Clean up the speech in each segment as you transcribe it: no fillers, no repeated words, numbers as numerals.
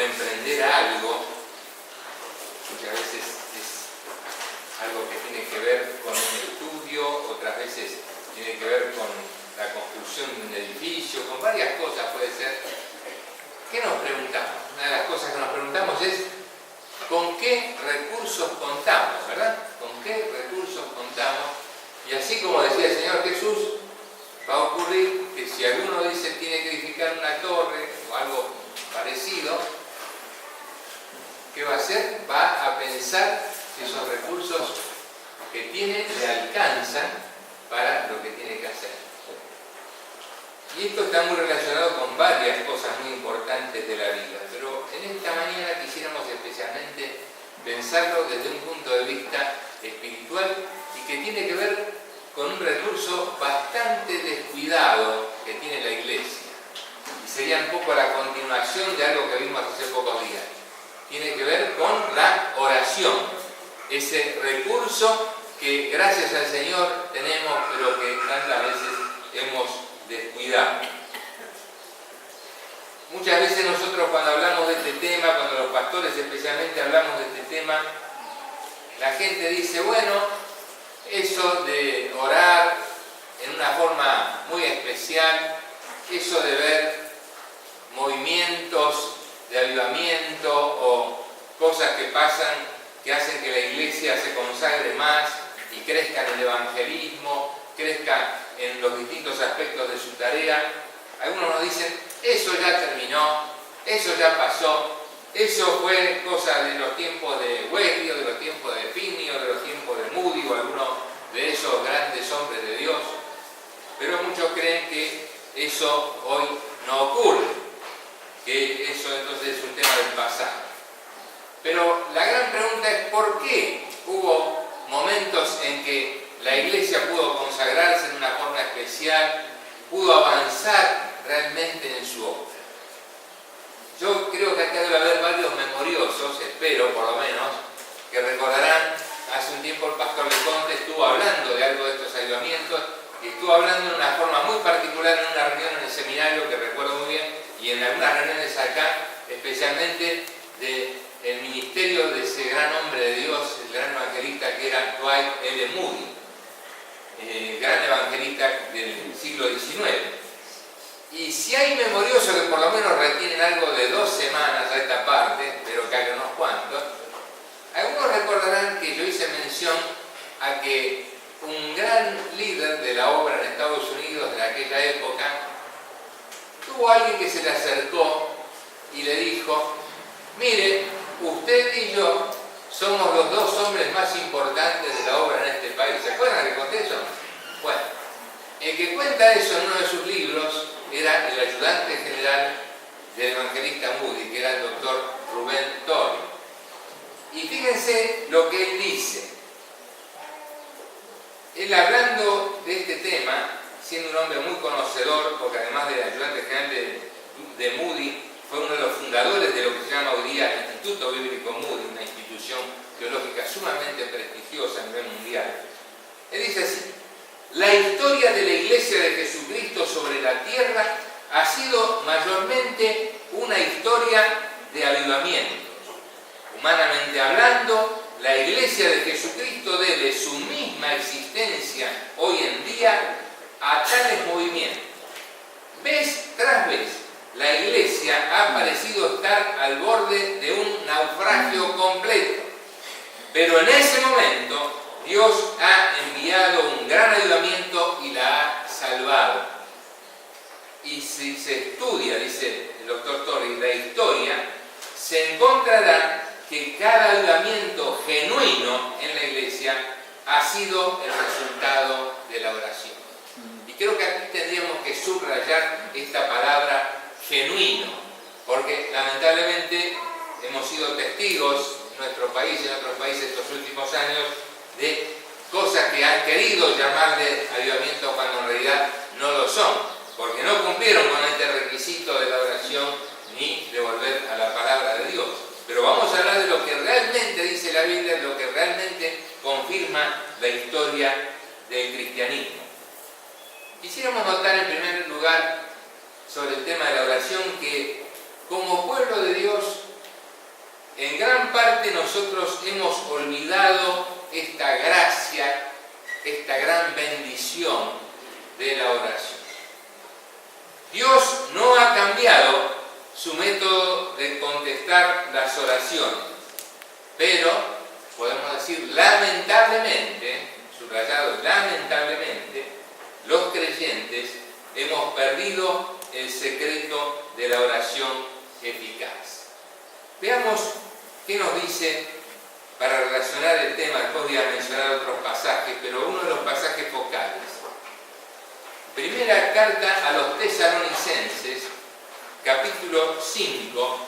emprender algo, muchas veces es algo que tiene que ver con un estudio, otras veces tiene que ver con la construcción de un edificio, con varias cosas puede ser. ¿Qué nos preguntamos? Una de las cosas que nos preguntamos es ¿con qué recursos contamos? ¿Verdad? ¿Con qué recursos contamos? Y así como decía el Señor Jesús, va a ocurrir que si alguno dice tiene que edificar una torre o algo parecido, ¿qué va a hacer? Va a pensar si esos recursos que tiene le alcanzan para lo que tiene que hacer. Y esto está muy relacionado con varias cosas muy importantes de la vida, pero en esta mañana quisiéramos especialmente pensarlo desde un punto de vista espiritual y que tiene que ver con un recurso bastante descuidado que tiene la Iglesia. Y sería un poco la continuación de algo que vimos hace pocos días. Tiene que ver con la oración, ese recurso que gracias al Señor tenemos, pero que tantas veces hemos descuidado. Muchas veces nosotros cuando hablamos de este tema, cuando los pastores especialmente hablamos de este tema, la gente dice, bueno, eso de orar en una forma muy especial, eso de ver movimientos de avivamiento o cosas que pasan que hacen que la iglesia se consagre más y crezca en el evangelismo, crezca en los distintos aspectos de su tarea. Algunos nos dicen, eso ya terminó, eso ya pasó, eso fue cosa de los tiempos de Wesley, de los tiempos de Finney, de los tiempos de Moody o algunos de esos grandes hombres de Dios. Pero muchos creen que eso hoy no ocurre, que eso entonces es un tema del pasado. Pero la gran pregunta es ¿por qué hubo momentos en que la iglesia pudo consagrarse en una forma especial, pudo avanzar realmente en su obra? Yo creo que acá debe haber varios memoriosos, espero por lo menos, que recordarán, hace un tiempo el pastor Leconte estuvo hablando de algo de estos avivamientos y estuvo hablando de una forma muy particular en una reunión en el seminario que recuerdo muy bien y en algunas reuniones acá, especialmente del ministerio de ese gran hombre de Dios, el gran evangelista que era Dwight L. Moody, gran evangelista del siglo XIX. Y si hay memoriosos que por lo menos retienen algo de 2 semanas a esta parte, pero que hay unos cuantos, algunos recordarán que yo hice mención a que un gran líder de la obra en Estados Unidos de aquella época, tuvo alguien que se le acercó y le dijo, mire, usted y yo somos los 2 hombres más importantes de la obra en este país. ¿Se acuerdan que conté eso? Bueno, el que cuenta eso en uno de sus libros era el ayudante general del evangelista Moody, que era el doctor Rubén Torrey. Y fíjense lo que él dice. Él hablando de este tema, siendo un hombre muy conocedor, porque además de ayudante general de Moody, fue uno de los fundadores de lo que se llama hoy día el Instituto Bíblico Moody, una institución teológica sumamente prestigiosa a nivel mundial. Él dice así, la historia de la Iglesia de Jesucristo sobre la tierra ha sido mayormente una historia de avivamientos. Humanamente hablando, la Iglesia de Jesucristo debe su misma existencia hoy en día a tales movimientos. Vez tras vez, la Iglesia ha parecido estar al borde de un naufragio completo. Pero en ese momento, Dios ha enviado un gran avivamiento y la ha salvado. Y si se estudia, dice el doctor Torrey, la historia, se encontrará que cada avivamiento genuino en la Iglesia ha sido el resultado de la oración. Y creo que aquí tendríamos que subrayar esta palabra genuino, porque lamentablemente hemos sido testigos en nuestro país y en otros países estos últimos años de cosas que han querido llamarle avivamiento cuando en realidad no lo son, porque no cumplieron con este requisito de la oración ni de volver a la palabra de Dios. Pero vamos a hablar de lo que realmente dice la Biblia, lo que realmente confirma la historia del cristianismo. Quisiéramos notar en primer lugar sobre el tema de la oración que como pueblo de Dios en gran parte nosotros hemos olvidado esta gracia, esta gran bendición de la oración. Dios no ha cambiado su método de contestar las oraciones, pero podemos decir lamentablemente, subrayado lamentablemente, los creyentes hemos perdido el secreto de la oración eficaz. Veamos qué nos dice para relacionar el tema. Después voy a mencionar otros pasajes, pero uno de los pasajes focales. Primera carta a los Tesalonicenses, capítulo 5.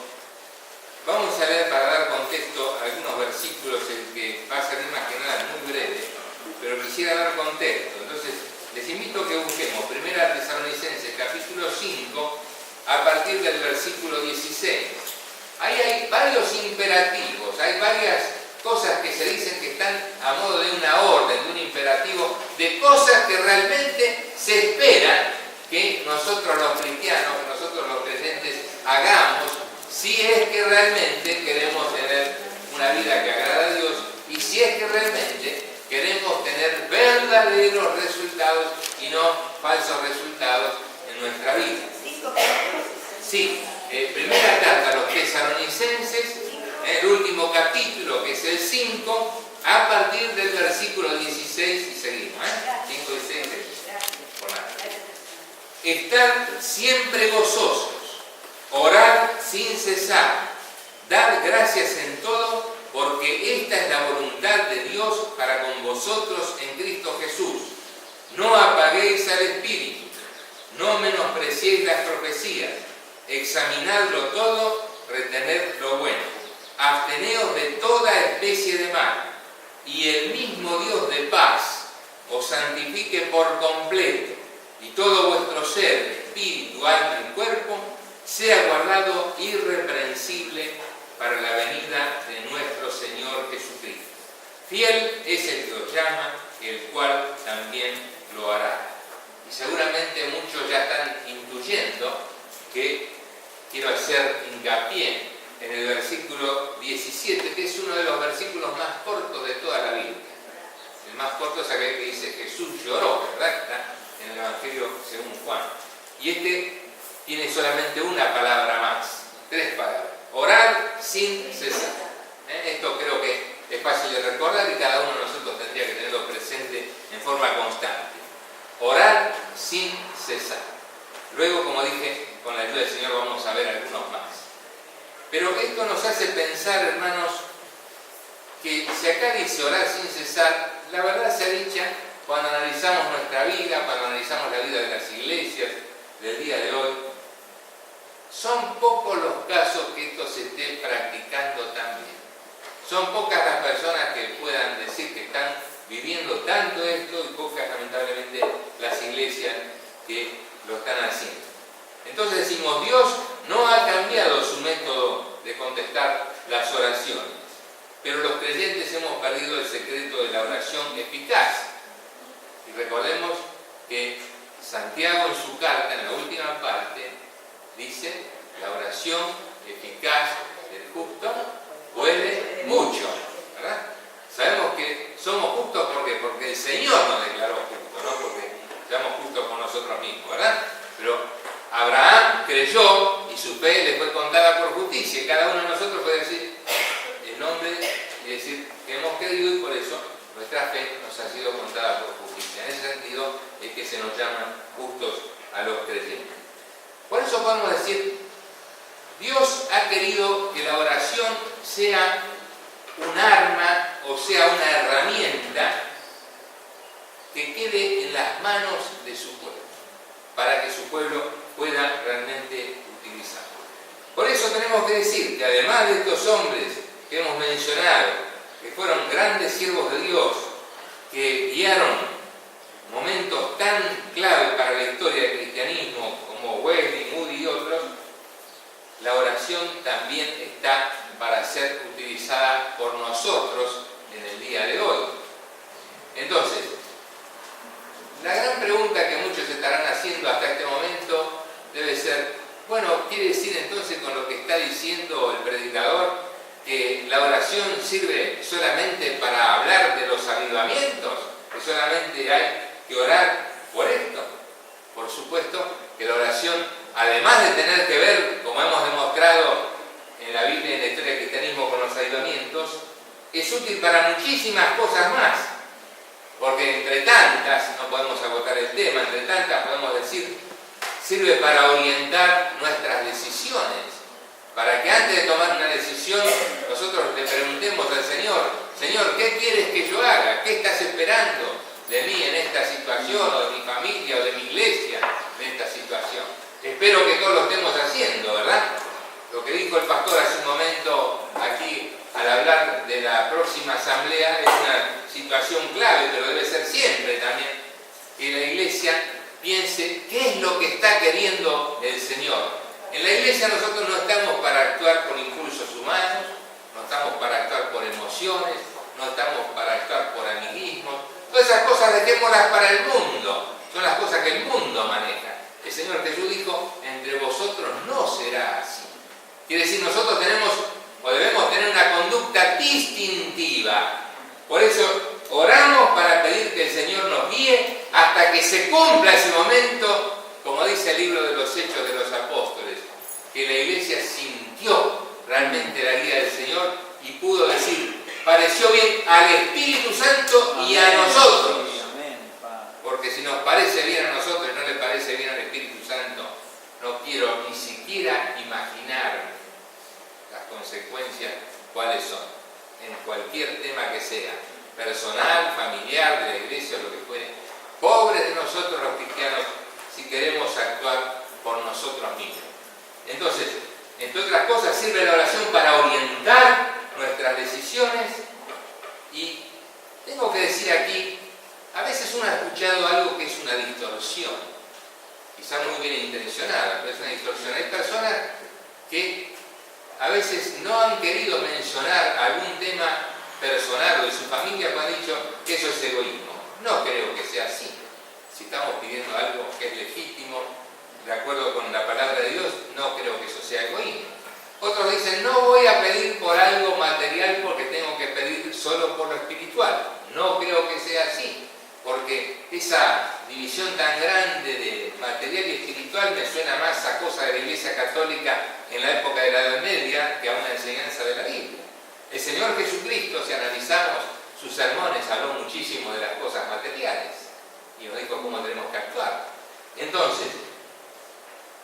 Vamos a leer para dar contexto a algunos versículos, el que va a ser más que nada muy breve, pero quisiera dar contexto. Entonces, les invito a que busquemos Primera Tesalonicenses, capítulo 5, a partir del versículo 16. Ahí hay varios imperativos, hay varias cosas que se dicen que están a modo de una orden, de un imperativo, de cosas que realmente se espera que nosotros los cristianos, que nosotros los creyentes hagamos, si es que realmente queremos tener una vida que agrada a Dios y si es que realmente queremos tener verdaderos resultados y no falsos resultados en nuestra vida. Sí, primera carta a los Tesalonicenses, el último capítulo, que es el 5, a partir del versículo 16 y seguimos. 5 y 6. Por nada. Estad siempre gozosos, orad sin cesar, dad gracias en todo, porque esta es la voluntad de Dios para con vosotros en Cristo Jesús. No apaguéis al Espíritu, no menospreciéis las profecías, examinadlo todo, retened lo bueno. Absteneos de toda especie de mal, y el mismo Dios de paz os santifique por completo, y todo vuestro ser, espíritu, alma y cuerpo, sea guardado irreprensible para la venida de nuestro Señor Jesucristo. Fiel es el que os llama, el cual también lo hará. Y seguramente muchos ya están intuyendo que quiero hacer hincapié en el versículo 17, que es uno de los versículos más cortos de toda la Biblia. El más corto es aquel que dice Jesús lloró, ¿verdad? Está en el Evangelio según Juan. Y este tiene solamente una palabra más, 3 palabras. Orar sin cesar. Esto creo que es fácil de recordar y cada uno de nosotros tendría que tenerlo presente en forma constante. Orar sin cesar. Luego, como dije, con la ayuda del Señor vamos a ver algunos más. Pero esto nos hace pensar, hermanos, que si acá dice orar sin cesar, la verdad sea dicha, cuando analizamos nuestra vida, cuando analizamos la vida de las iglesias del día de hoy, son pocos los casos que esto se esté practicando también. Son pocas las personas que puedan decir que están viviendo tanto esto y pocas, lamentablemente, las iglesias que lo están haciendo. Entonces decimos, Dios no ha cambiado su método de contestar las oraciones, pero los creyentes hemos perdido el secreto de la oración eficaz. Y recordemos que Santiago en su carta, en la última parte, dice, la oración eficaz del justo puede mucho, ¿verdad? Sabemos que somos justos porque el Señor nos declaró justos, no porque seamos justos con nosotros mismos, ¿verdad? Pero Abraham creyó y su fe le fue contada por justicia. Y cada uno de nosotros puede decir el nombre y decir que hemos creído y por eso nuestra fe nos ha sido contada por justicia. En ese sentido es que se nos llama justos a los creyentes. Por eso podemos decir, Dios ha querido que la oración sea un arma o sea una herramienta que quede en las manos de su pueblo, para que su pueblo pueda realmente utilizarlo. Por eso tenemos que decir que además de estos hombres que hemos mencionado, que fueron grandes siervos de Dios, que guiaron momentos tan clave para la historia del cristianismo como Wesley, Moody y otros, la oración también está para ser utilizada por nosotros en el día de hoy. Entonces, la gran pregunta que muchos estarán haciendo hasta este momento debe ser, bueno, ¿quiere decir entonces con lo que está diciendo el predicador que la oración sirve solamente para hablar de los avivamientos, que solamente hay que orar por esto. Por supuesto que la oración, además de tener que ver, como hemos demostrado en la Biblia y en la historia del cristianismo con los avivamientos, es útil para muchísimas cosas más. Porque entre tantas, no podemos agotar el tema, entre tantas podemos decir, sirve para orientar nuestras decisiones. Para que antes de tomar una decisión, nosotros le preguntemos al Señor, Señor, ¿qué quieres que yo haga? ¿Qué estás esperando de mí en esta situación, o de mi familia, o de mi iglesia en esta situación? Espero que todos lo estemos haciendo, ¿verdad? Lo que dijo el pastor hace un momento aquí, al hablar de la próxima asamblea, es una situación clave, pero debe ser siempre también, que la iglesia piense qué es lo que está queriendo el Señor. En la iglesia nosotros no estamos para actuar por impulsos humanos, no estamos para actuar por emociones, no estamos para actuar por amiguismos. Todas esas cosas dejémoslas para el mundo, son las cosas que el mundo maneja. El Señor Jesús dijo, entre vosotros no será así. Quiere decir, nosotros tenemos o debemos tener una conducta distintiva. Por eso oramos para pedir que el Señor nos guíe hasta que se cumpla ese momento, como dice el libro de los Hechos de los Apóstoles, que la iglesia sintió realmente la guía del Señor y pudo decir, pareció bien al Espíritu Santo y a nosotros. Porque si nos parece bien a nosotros y no le parece bien al Espíritu Santo, no quiero ni siquiera imaginar las consecuencias cuáles son, en cualquier tema que sea, personal, familiar, de la iglesia, lo que fuere. Pobres de nosotros los cristianos si queremos actuar por nosotros mismos. Entonces, entre otras cosas, sirve la oración para orientar nuestras decisiones. Y tengo que decir aquí, a veces uno ha escuchado algo que es una distorsión, quizá muy bien intencionada, pero es una distorsión. Hay personas que a veces no han querido mencionar algún tema personal o de su familia, cuando han dicho que eso es egoísmo. No creo que sea así. Si estamos pidiendo algo que es legítimo, de acuerdo con la palabra de Dios, no creo que eso sea egoísmo. Otros dicen, no voy a pedir por algo material porque tengo que pedir solo por lo espiritual. No creo que sea así, porque esa división tan grande de material y espiritual me suena más a cosa de la Iglesia Católica en la época de la Edad Media que a una enseñanza de la Biblia. El Señor Jesucristo, si analizamos sus sermones, habló muchísimo de las cosas materiales y nos dijo cómo tenemos que actuar. Entonces,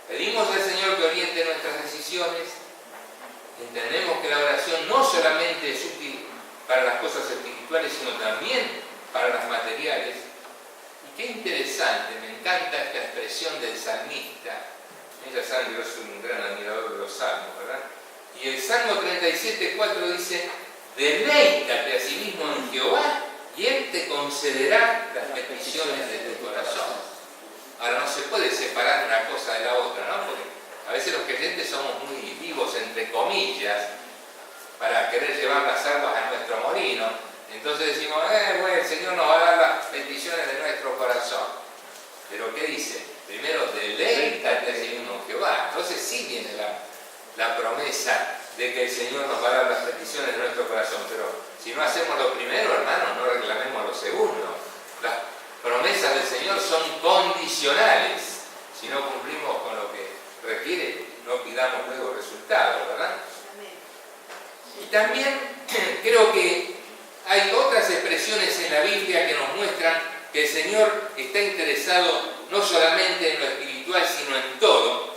pedimos al Señor que oriente nuestras decisiones. Entendemos que la oración no solamente es útil para las cosas espirituales, sino también para las materiales. Y qué interesante, me encanta esta expresión del salmista. Ella sabe que yo soy un gran admirador de los salmos, ¿verdad? Y el Salmo 37:4 dice, deleítate a sí mismo en Jehová y Él te concederá las peticiones de tu corazón. Ahora, no se puede separar una cosa de la otra, ¿no? Porque a veces los creyentes somos muy vivos, entre comillas, para querer llevar las aguas a nuestro molino. Entonces decimos, bueno, el Señor nos va a dar las peticiones de nuestro corazón. Pero ¿qué dice? Primero, deleítate a sí mismo en Jehová. Entonces sí viene la promesa de que el Señor nos va a dar las peticiones de nuestro corazón. Pero si no hacemos lo primero, hermanos, no reclamemos lo segundo. Las promesas del Señor son condicionales. Si no cumplimos con lo que requiere, no pidamos luego resultados, ¿verdad? Y también creo que hay otras expresiones en la Biblia que nos muestran que el Señor está interesado no solamente en lo espiritual, sino en todo.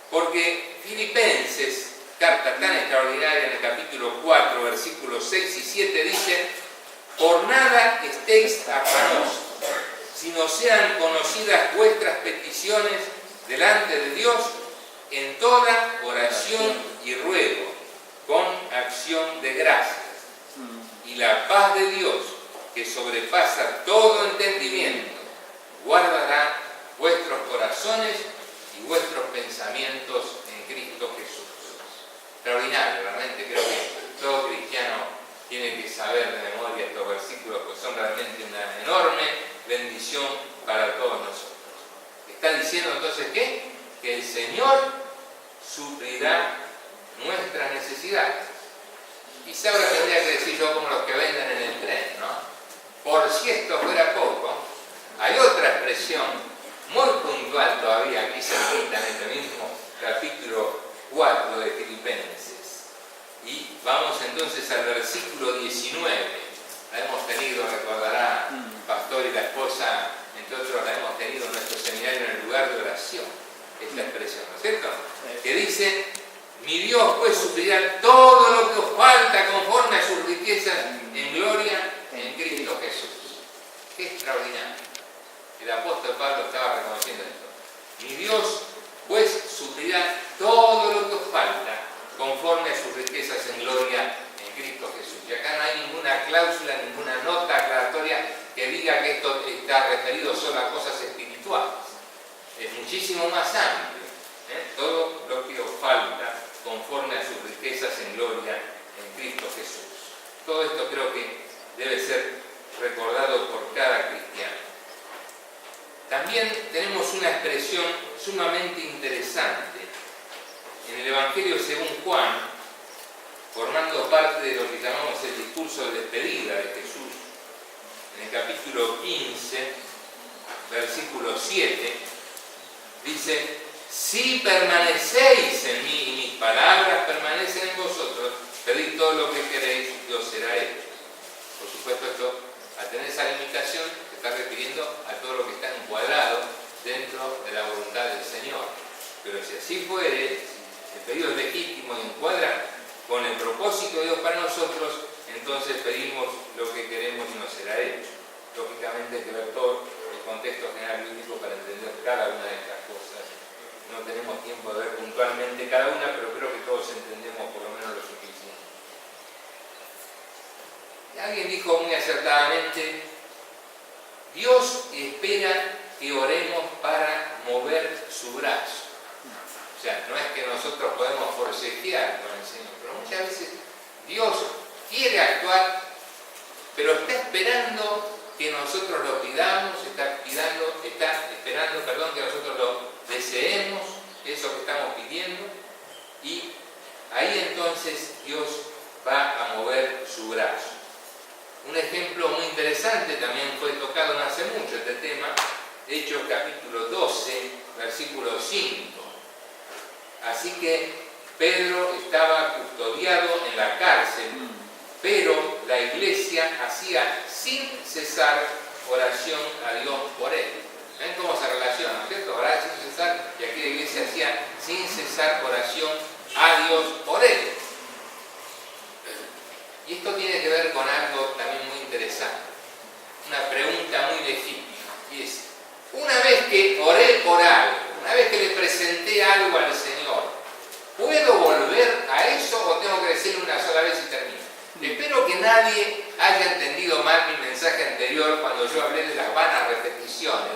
Porque Filipenses, carta tan extraordinaria en el capítulo 4, versículos 6 y 7, dice, por nada estéis afanosos, sino sean conocidas vuestras peticiones delante de Dios en toda oración y ruego, con acción de gracias. Y la paz de Dios, que sobrepasa todo entendimiento, guardará vuestros corazones y vuestros pensamientos en Cristo Jesús. Extraordinario, realmente creo que todo cristiano tiene que saber de memoria estos versículos, pues son realmente una enorme bendición para todos nosotros. Está diciendo entonces ¿qué? Que el Señor suplirá nuestras necesidades. Quizá ahora tendría que decir yo como los que venden en el tren, ¿no? Por si esto fuera poco, hay otra expresión muy puntual todavía, aquí cerquita en este mismo capítulo 4 de Filipenses. Y vamos entonces al versículo 19. La hemos tenido, recordará el pastor y la esposa, entre otros la hemos tenido en nuestro seminario en el lugar de oración, esta expresión, ¿no es cierto? Que dice: mi Dios pues suplirá todo lo que os falta conforme a sus riquezas en gloria en Cristo Jesús. ¡Qué extraordinario! El apóstol Pablo estaba reconociendo esto. Mi Dios pues suplirá todo lo que os falta conforme a sus riquezas en gloria en Cristo Jesús. Y acá no hay ninguna cláusula, ninguna nota aclaratoria que diga que esto está referido solo a cosas espirituales. Es muchísimo más amplio. Todo lo que os falta conforme a sus riquezas en gloria en Cristo Jesús. Todo esto creo que debe ser recordado por cada cristiano. También tenemos una expresión sumamente interesante en el Evangelio según Juan, formando parte de lo que llamamos el discurso de despedida de Jesús, en el capítulo 15, versículo 7, dice: si permanecéis en mí y mis palabras permanecen en vosotros, pedid todo lo que queréis y os será hecho. Por supuesto, esto, al tener esa limitación, se está refiriendo a todo lo que está encuadrado dentro de la voluntad del Señor. Pero si así fuere, el pedido es legítimo y encuadra con el propósito de Dios para nosotros, entonces pedimos lo que queremos y nos será hecho. Lógicamente hay que ver todo el contexto general bíblico para entender cada una de estas cosas. No tenemos tiempo de ver puntualmente cada una, pero creo que todos entendemos por lo menos lo suficiente. Y alguien dijo muy acertadamente: Dios espera que oremos para mover su brazo. O sea, no es que nosotros podemos forcejear con el Señor, pero muchas veces Dios quiere actuar, pero está esperando que nosotros lo pidamos, está esperando que nosotros lo deseemos, eso que estamos pidiendo, y ahí entonces Dios va a mover su brazo. Un ejemplo muy interesante, también fue tocado no hace mucho este tema, Hechos capítulo 12, versículo 5. Así que Pedro estaba custodiado en la cárcel, pero la iglesia hacía sin cesar oración a Dios por él. ¿Ven cómo se relaciona, ¿cierto? Orar sin cesar, y aquí la iglesia hacía sin cesar oración a Dios por él. Y esto tiene que ver con algo también muy interesante, una pregunta muy legítima, y es: una vez que oré por algo, una vez que le presenté algo al Señor, ¿puedo volver a eso o tengo que decirlo una sola vez y termino? Espero que nadie haya entendido mal mi mensaje anterior cuando yo hablé de las vanas repeticiones,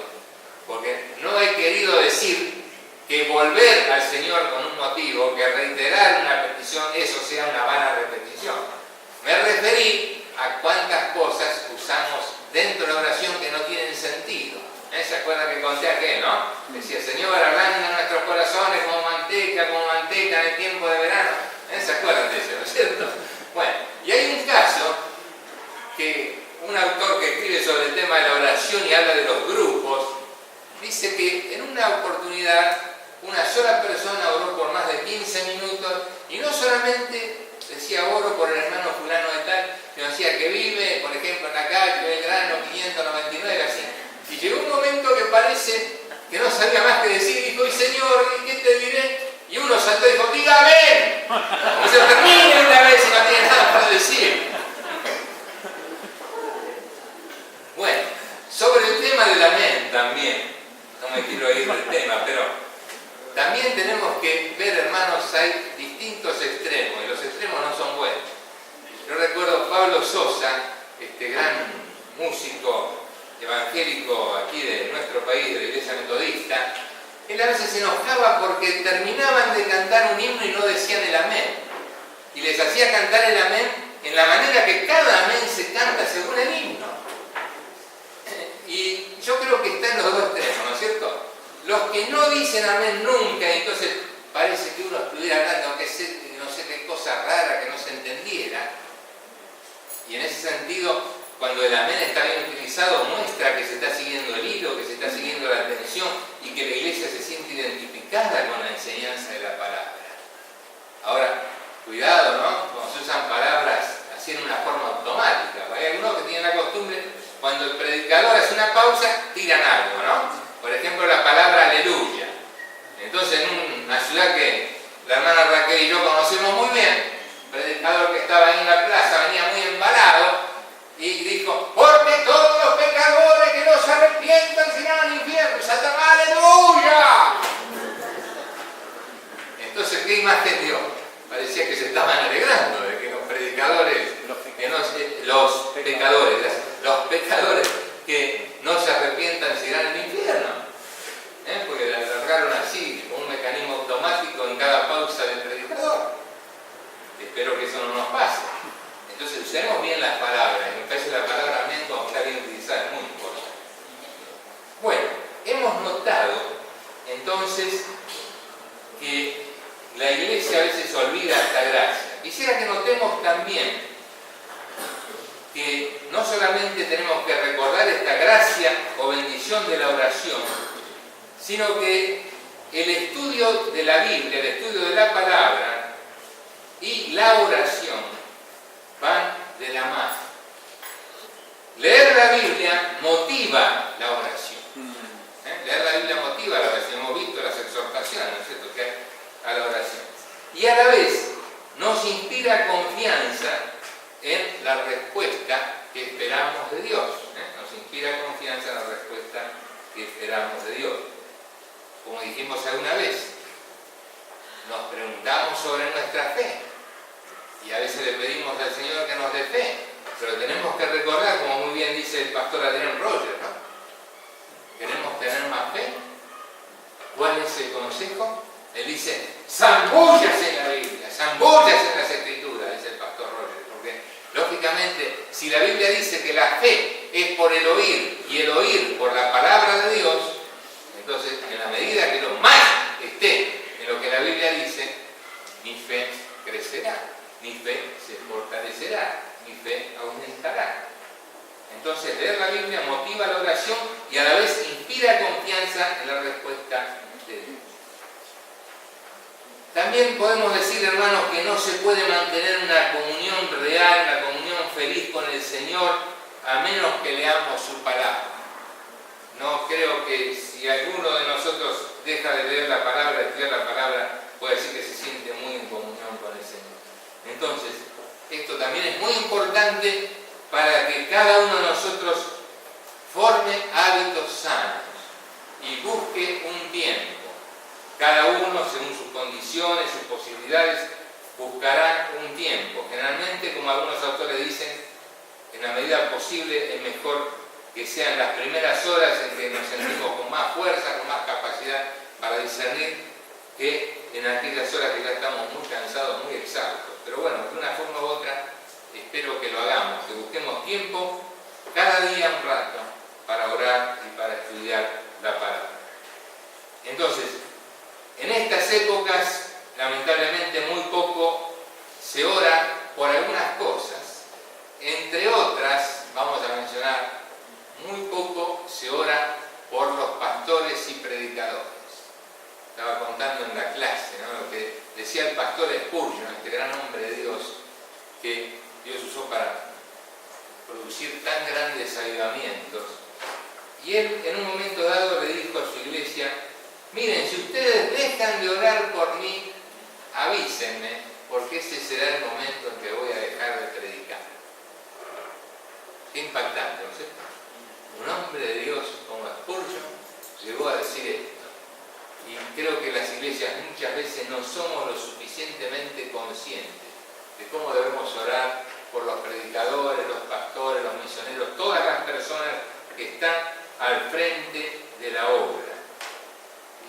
porque no he querido decir que volver al Señor con un motivo, que reiterar una petición, eso sea una vana repetición. Me referí a cuántas cosas usamos dentro de la oración que no tienen sentido. ¿Se acuerdan que conté aquel, no? Decía: Señor, hablando en nuestros corazones como manteca en el tiempo de verano. ¿Se acuerdan de eso, no es cierto? Bueno, y hay un caso que un autor que escribe sobre el tema de la oración y habla de los grupos, dice que en una oportunidad una sola persona oró por más de 15 minutos y no solamente decía oro por el hermano fulano de tal, sino decía que vive, por ejemplo, en la calle Belgrano 599, así. Y llegó un momento que parece que no sabía más que decir, y dijo: y Señor, ¿qué te diré? Y uno saltó y dijo: dígame. Y se termine una vez y no tiene nada para decir. Bueno, sobre el tema del amén también, no me quiero ir del tema, pero también tenemos que ver, hermanos, hay distintos extremos, y los extremos no son buenos. Yo recuerdo Pablo Sosa, este gran músico evangélico aquí de nuestro país, de la Iglesia Metodista. Él a veces se enojaba porque terminaban de cantar un himno y no decían el amén. Y les hacía cantar el amén en la manera que cada amén se canta según el himno. Y yo creo que está en los dos extremos, ¿no es cierto? Los que no dicen amén nunca, entonces parece que uno estuviera hablando, que no sé qué cosa cosa rara que no se entendiera. Y en ese sentido, cuando el amén está bien utilizado, muestra que se está siguiendo el hilo, que se está siguiendo la atención y que la iglesia se siente identificada con la enseñanza de la palabra. Ahora, cuidado, ¿no? Cuando se usan palabras así en una forma automática. Hay algunos que tienen la costumbre, cuando el predicador hace una pausa, tiran algo, ¿no? Por ejemplo, la palabra aleluya. Entonces, en una ciudad que la hermana Raquel y yo conocemos muy bien, el predicador que estaba ahí en la plaza venía muy embalado y dijo: porque todos los pecadores que no se arrepientan se irán al infierno. ¡Satanás, aleluya! Entonces, ¿qué imagen dio? Parecía que se estaban alegrando de que los predicadores, los pecadores que no se arrepientan se irán al infierno. Porque la alargaron así, con un mecanismo automático en cada pausa del predicador. Espero que eso no nos pase. Entonces, usemos bien las palabras. Y me parece la palabra amén, como está bien utilizada, es muy importante. Bueno, hemos notado entonces que la iglesia a veces olvida esta gracia. Quisiera que notemos también que no solamente tenemos que recordar esta gracia o bendición de la oración, sino que el estudio de la Biblia, el estudio de la palabra y la oración van de la mano. Leer la Biblia motiva la oración. Leer la Biblia motiva la oración. Hemos visto las exhortaciones, ¿no es cierto?, que hay a la oración. Y a la vez nos inspira confianza en la respuesta que esperamos de Dios. Nos inspira confianza en la respuesta que esperamos de Dios. Como dijimos alguna vez, nos preguntamos sobre nuestra fe y a veces le pedimos al Señor que nos dé fe, pero tenemos que recordar, como muy bien dice el pastor Adrián Roger, ¿no? ¿Queremos tener más fe? ¿Cuál es el consejo? Él dice: zambúllase en la Biblia, zambúllase en las Escrituras, dice el pastor Roger, porque lógicamente, si la Biblia dice que la fe es por el oír y el oír por la palabra de Dios, entonces, en la medida que lo más esté en lo que la Biblia dice, mi fe crecerá, mi fe se fortalecerá, mi fe aumentará. Entonces, leer la Biblia motiva la oración y a la vez inspira confianza en la respuesta de Dios. También podemos decir, hermanos, que no se puede mantener una comunión real, una comunión feliz con el Señor, a menos que leamos su palabra. No creo que si alguno de nosotros deja de leer la palabra, de estudiar la palabra, puede decir que se siente muy en comunión con el Señor. Entonces, esto también es muy importante para que cada uno de nosotros forme hábitos sanos y busque un tiempo. Cada uno, según sus condiciones, sus posibilidades, buscará un tiempo. Generalmente, como algunos autores dicen, en la medida posible es mejor que sean las primeras horas en que nos sentimos con más fuerza, con más capacidad para discernir, que en aquellas horas que ya estamos muy cansados, muy exhaustos. Pero bueno, de una forma u otra, espero que lo hagamos, que busquemos tiempo, cada día un rato, para orar y para estudiar la palabra. Entonces, en estas épocas, lamentablemente muy poco se ora por algunas cosas. Entre otras, vamos a mencionar, muy poco se ora por los pastores y predicadores. Estaba contando en la clase, ¿no?, lo que decía el pastor Spurgeon, este gran hombre de Dios, que Dios usó para producir tan grandes avivamientos. Y él, en un momento dado, le dijo a su iglesia: miren, si ustedes dejan de orar por mí, avísenme, porque ese será el momento en que voy a dejar de predicar. Qué impactante, ¿no es cierto? Un hombre de Dios como Spurgeon llegó a decir esto. Y creo que las iglesias muchas veces no somos lo suficientemente conscientes de cómo debemos orar por los predicadores, los pastores, los misioneros, todas las personas que están al frente de la obra.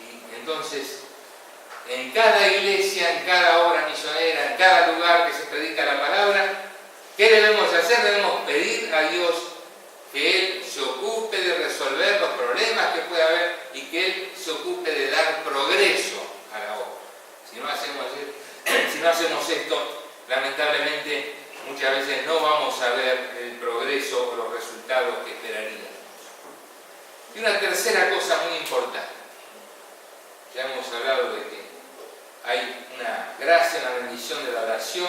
Y entonces, en cada iglesia, en cada obra misionera, en cada lugar que se predica la palabra, ¿qué debemos hacer? Debemos pedir a Dios que Él se ocupe de resolver los problemas que pueda haber y que Él se ocupe de dar progreso a la obra. Si no hacemos esto, lamentablemente muchas veces no vamos a ver el progreso o los resultados que esperaríamos. Y una tercera cosa muy importante. Ya hemos hablado de que hay una gracia, una bendición de la oración,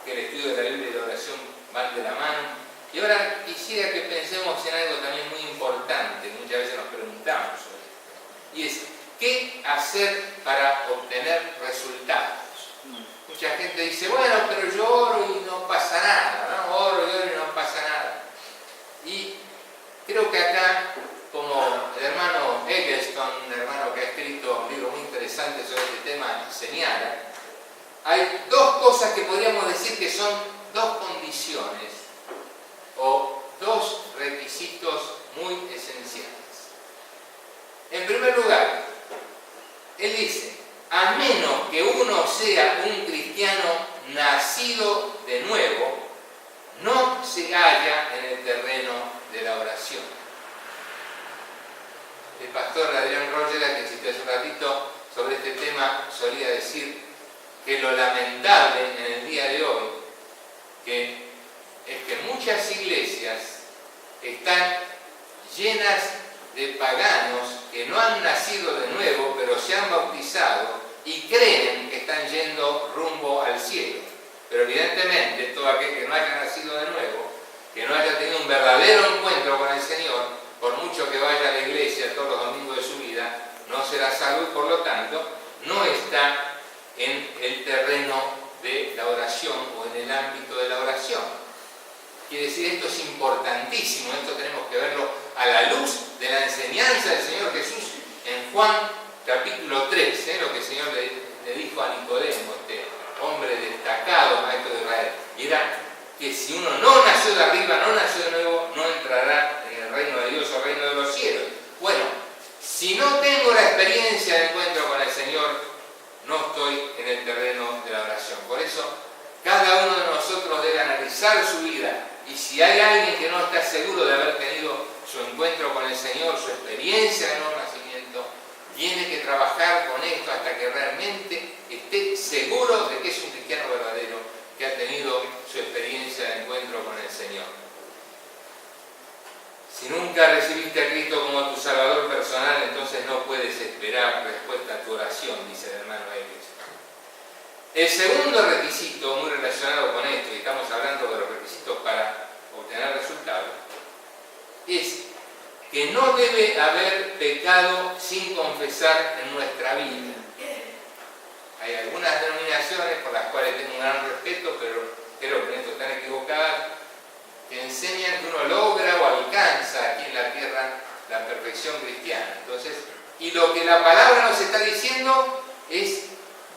que el estudio de la Biblia y la oración van de la mano. Y ahora quisiera que pensemos en algo también muy importante, que muchas veces nos preguntamos sobre esto. Y es, ¿qué hacer para obtener resultados? Mucha gente dice, bueno, pero yo oro y no pasa nada, ¿no? Oro y no pasa nada. Y creo que acá, como el hermano Eggleston, un hermano que ha escrito un libro muy interesante sobre este tema, señala, hay dos cosas que podríamos decir que son dos condiciones o dos requisitos muy esenciales. En primer lugar, él dice, a menos que uno sea un cristiano nacido de nuevo, no se halla en el terreno de la oración. El pastor Adrián Rogera, que cité hace un ratito sobre este tema, solía decir que lo lamentable en el día de hoy es que muchas iglesias están llenas de paganos que no han nacido de nuevo, pero se han bautizado y creen que están yendo rumbo al cielo. Pero evidentemente todo aquel que no haya nacido de nuevo, que no haya tenido un verdadero encuentro con el Señor, por mucho que vaya a la iglesia todos los domingos de su vida, no será salvo y por lo tanto no está en el terreno de la oración o en el ámbito de la oración. Quiere decir, esto es importantísimo, esto tenemos que verlo a la luz de la enseñanza del Señor Jesús en Juan capítulo 3, lo que el Señor le dijo a Nicodemo, este hombre destacado, maestro de Israel, y era que si uno no nació de arriba, no nació de nuevo, no entrará en el reino de Dios o el reino de los cielos. Bueno, si no tengo la experiencia de encuentro con el Señor, no estoy en el terreno de la oración. Por eso, cada uno de nosotros debe analizar su vida, y si hay alguien que no está seguro de haber tenido su encuentro con el Señor, su experiencia de nuevo nacimiento, tiene que trabajar con esto hasta que realmente esté seguro de que es un cristiano verdadero, que ha tenido su experiencia de encuentro con el Señor. Si nunca recibiste a Cristo como tu Salvador personal, entonces no puedes esperar respuesta a tu oración, dice el hermano Eggleston. El segundo requisito, muy relacionado con esto, y estamos hablando de los requisitos para obtener resultados, es que no debe haber pecado sin confesar en nuestra vida. Hay algunas denominaciones por las cuales tengo un gran respeto, pero creo que en esto están equivocadas, que enseñan que uno logra o alcanza aquí en la tierra la perfección cristiana. Entonces, y lo que la palabra nos está diciendo es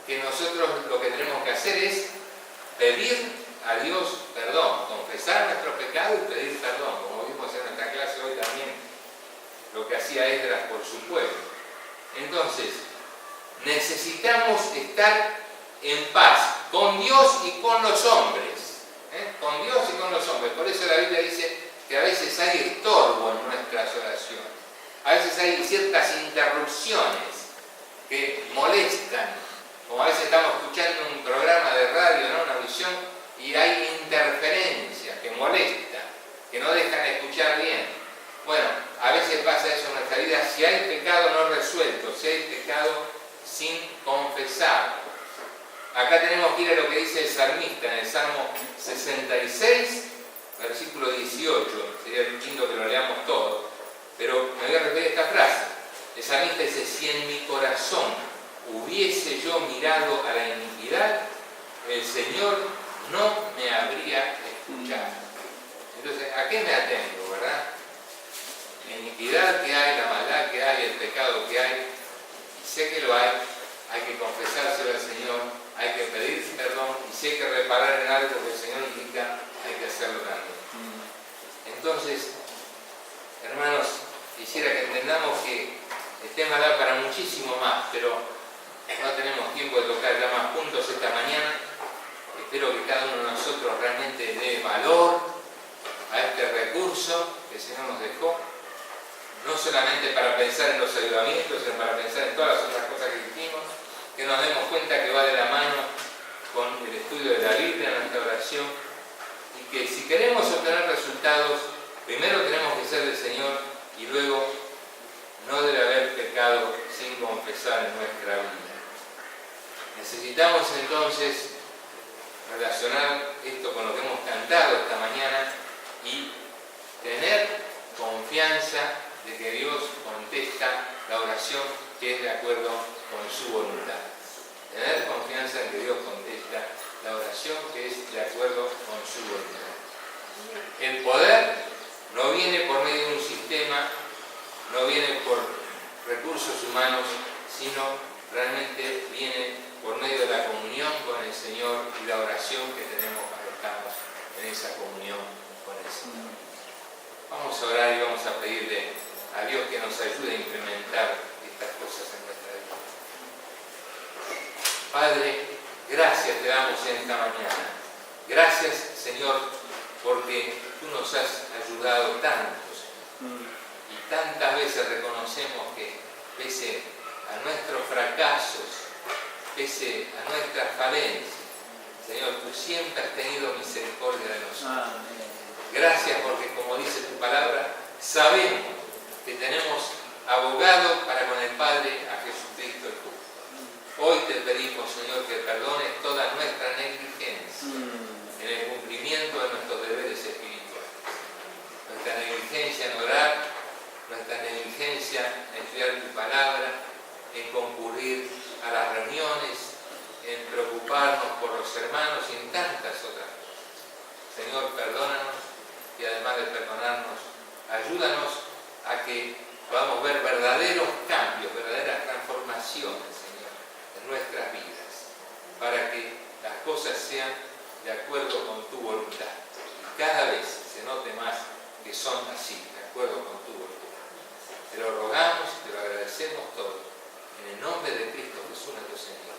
que nosotros lo que tenemos que hacer es pedir a Dios perdón, confesar nuestro pecado y pedir perdón, como vimos en nuestra clase hoy también, lo que hacía Esdras por su pueblo. Entonces, necesitamos estar en paz con Dios y con los hombres. Con Dios y con los hombres. Por eso la Biblia dice que a veces hay estorbo en nuestras oraciones. A veces hay ciertas interrupciones que molestan. Como a veces estamos escuchando un programa de radio, ¿no? Una visión, y hay interferencias que molestan, que no dejan escuchar bien. Bueno, a veces pasa eso en nuestra vida. Si hay pecado no resuelto, si hay pecado sin confesar. Acá tenemos que ir a lo que dice el salmista en el Salmo 66, versículo 18. Sería lindo que lo leamos todo, pero me voy a repetir esta frase. El salmista dice, si en mi corazón hubiese yo mirado a la iniquidad, el Señor no me habría escuchado. Entonces, ¿a qué me atengo, verdad? La iniquidad que hay, la maldad que hay, el pecado que hay, sé que lo hay que confesárselo al Señor, hay que pedir perdón, y si hay que reparar en algo que el Señor indica, hay que hacerlo también. Entonces, hermanos, quisiera que entendamos que el tema da para muchísimo más, pero no tenemos tiempo de tocar ya más puntos esta mañana. Espero que cada uno de nosotros realmente dé valor a este recurso que el Señor nos dejó, no solamente para pensar en los avivamientos, sino para pensar en todas las otras cosas que dijimos, que nos demos cuenta que va de la mano con el estudio de la Biblia en nuestra oración, y que si queremos obtener resultados, primero tenemos que ser del Señor y luego no debe haber pecado sin confesar en nuestra vida. Necesitamos entonces relacionar esto con lo que hemos cantado esta mañana y tener confianza de que Dios contesta la oración que es de acuerdo con su voluntad. Tener confianza en que Dios contesta la oración que es de acuerdo con su voluntad. El poder no viene por medio de un sistema, no viene por recursos humanos, sino realmente viene por medio de la comunión con el Señor y la oración que tenemos cuando estamos en esa comunión con el Señor. Vamos a orar y vamos a pedirle a Dios que nos ayude a implementar estas cosas en nuestra vida. Padre, gracias te damos en esta mañana. Gracias, Señor, porque tú nos has ayudado tanto, Señor. Y tantas veces reconocemos que pese a nuestros fracasos, pese a nuestras falencias, Señor, tú siempre has tenido misericordia de nosotros. Gracias porque, como dice tu palabra, sabemos que tenemos abogado para con el Padre a Jesucristo el justo. Hoy te pedimos, Señor, que perdones toda nuestra negligencia en el cumplimiento de nuestros deberes espirituales. Nuestra negligencia en orar, nuestra negligencia en estudiar tu palabra, en concurrir a las reuniones, en preocuparnos por los hermanos y en tantas otras cosas. Señor, perdónanos y además de perdonarnos, ayúdanos a que podamos ver verdaderos cambios, verdaderas transformaciones, Señor, en nuestras vidas, para que las cosas sean de acuerdo con tu voluntad. Cada vez se note más que son así, de acuerdo con tu voluntad. Te lo rogamos y te lo agradecemos todo. En el nombre de Cristo Jesús nuestro Señor.